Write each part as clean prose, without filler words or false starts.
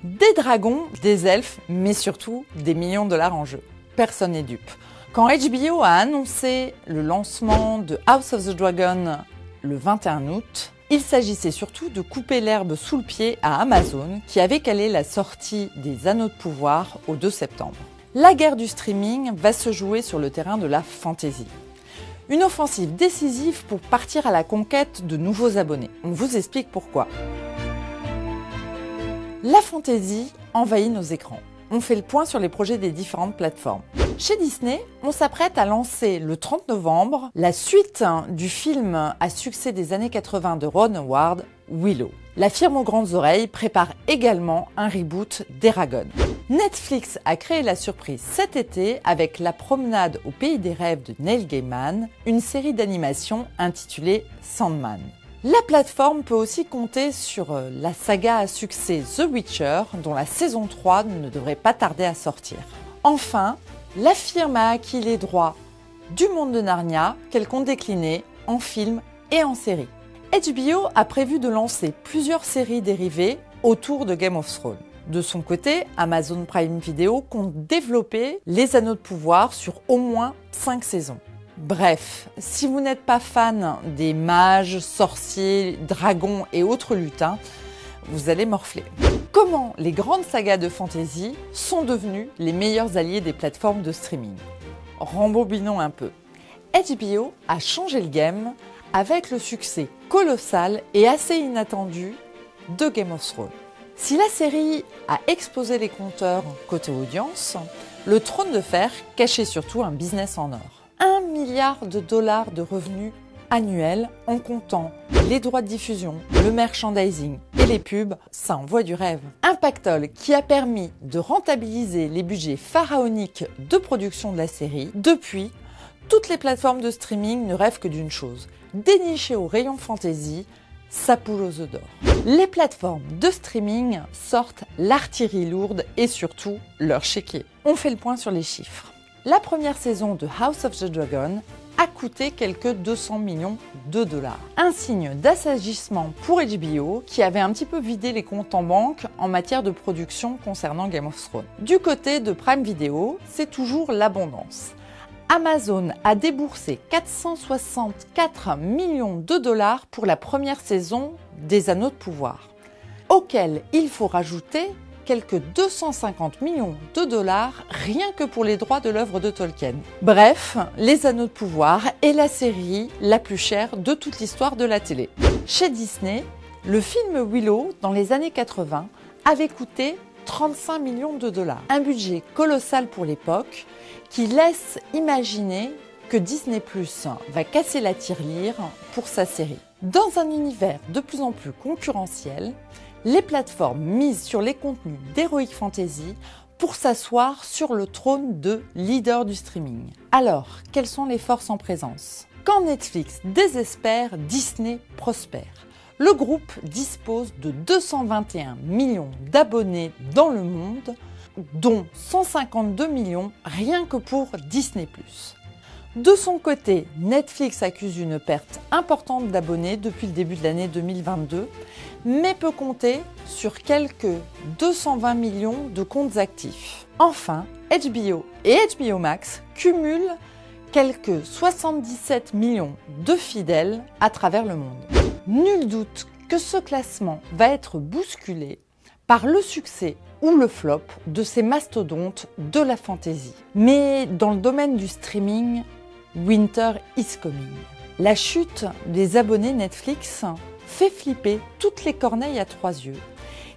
Des dragons, des elfes, mais surtout des millions de dollars en jeu. Personne n'est dupe. Quand HBO a annoncé le lancement de House of the Dragon le 21 août, il s'agissait surtout de couper l'herbe sous le pied à Amazon qui avait calé la sortie des Anneaux de pouvoir au 2 septembre. La guerre du streaming va se jouer sur le terrain de la fantasy. Une offensive décisive pour partir à la conquête de nouveaux abonnés. On vous explique pourquoi. La fantasy envahit nos écrans. On fait le point sur les projets des différentes plateformes. Chez Disney, on s'apprête à lancer le 30 novembre la suite du film à succès des années 80 de Ron Howard, Willow. La firme aux grandes oreilles prépare également un reboot d'Eragon. Netflix a créé la surprise cet été avec La Promenade au pays des rêves de Neil Gaiman, une série d'animation intitulée Sandman. La plateforme peut aussi compter sur la saga à succès The Witcher, dont la saison 3 ne devrait pas tarder à sortir. Enfin, la firme a acquis les droits du monde de Narnia qu'elle compte décliner en film et en série. HBO a prévu de lancer plusieurs séries dérivées autour de Game of Thrones. De son côté, Amazon Prime Video compte développer les Anneaux de pouvoir sur au moins 5 saisons. Bref, si vous n'êtes pas fan des mages, sorciers, dragons et autres lutins, vous allez morfler. Comment les grandes sagas de fantasy sont devenues les meilleurs alliés des plateformes de streaming? Rembobinons un peu. HBO a changé le game avec le succès colossal et assez inattendu de Game of Thrones. Si la série a explosé les compteurs côté audience, le Trône de Fer cachait surtout un business en or. 1 milliard de dollars de revenus annuels en comptant les droits de diffusion, le merchandising et les pubs, ça envoie du rêve. Un pactole qui a permis de rentabiliser les budgets pharaoniques de production de la série. Depuis, toutes les plateformes de streaming ne rêvent que d'une chose, dénicher au rayon fantasy sa poule aux œufs d'or. Les plateformes de streaming sortent l'artillerie lourde et surtout leur chéquier. On fait le point sur les chiffres. La première saison de House of the Dragon a coûté quelques 200 millions de dollars. Un signe d'assagissement pour HBO qui avait un petit peu vidé les comptes en banque en matière de production concernant Game of Thrones. Du côté de Prime Video, c'est toujours l'abondance. Amazon a déboursé 464 millions de dollars pour la première saison des Anneaux de pouvoir, auquel il faut rajouter quelques 250 millions de dollars rien que pour les droits de l'œuvre de Tolkien. Bref, les Anneaux de pouvoir est la série la plus chère de toute l'histoire de la télé. Chez Disney, le film Willow, dans les années 80, avait coûté 35 millions de dollars. Un budget colossal pour l'époque qui laisse imaginer que Disney+ va casser la tirelire pour sa série. Dans un univers de plus en plus concurrentiel, les plateformes misent sur les contenus d'Heroic Fantasy pour s'asseoir sur le trône de leader du streaming. Alors, quelles sont les forces en présence? Quand Netflix désespère, Disney prospère. Le groupe dispose de 221 millions d'abonnés dans le monde, dont 152 millions rien que pour Disney+. De son côté, Netflix accuse une perte importante d'abonnés depuis le début de l'année 2022, mais peut compter sur quelques 220 millions de comptes actifs. Enfin, HBO et HBO Max cumulent quelques 77 millions de fidèles à travers le monde. Nul doute que ce classement va être bousculé par le succès ou le flop de ces mastodontes de la fantasy. Mais dans le domaine du streaming, Winter is coming. La chute des abonnés Netflix fait flipper toutes les corneilles à 3 yeux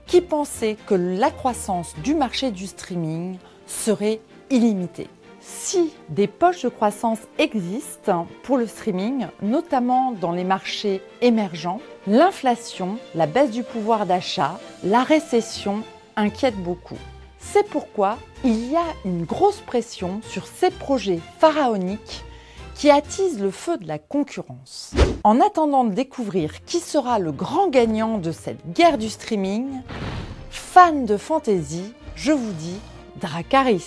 qui pensaient que la croissance du marché du streaming serait illimitée. Si des poches de croissance existent pour le streaming, notamment dans les marchés émergents, l'inflation, la baisse du pouvoir d'achat, la récession inquiètent beaucoup. C'est pourquoi il y a une grosse pression sur ces projets pharaoniques qui attise le feu de la concurrence. En attendant de découvrir qui sera le grand gagnant de cette guerre du streaming, fans de fantasy, je vous dis Dracarys.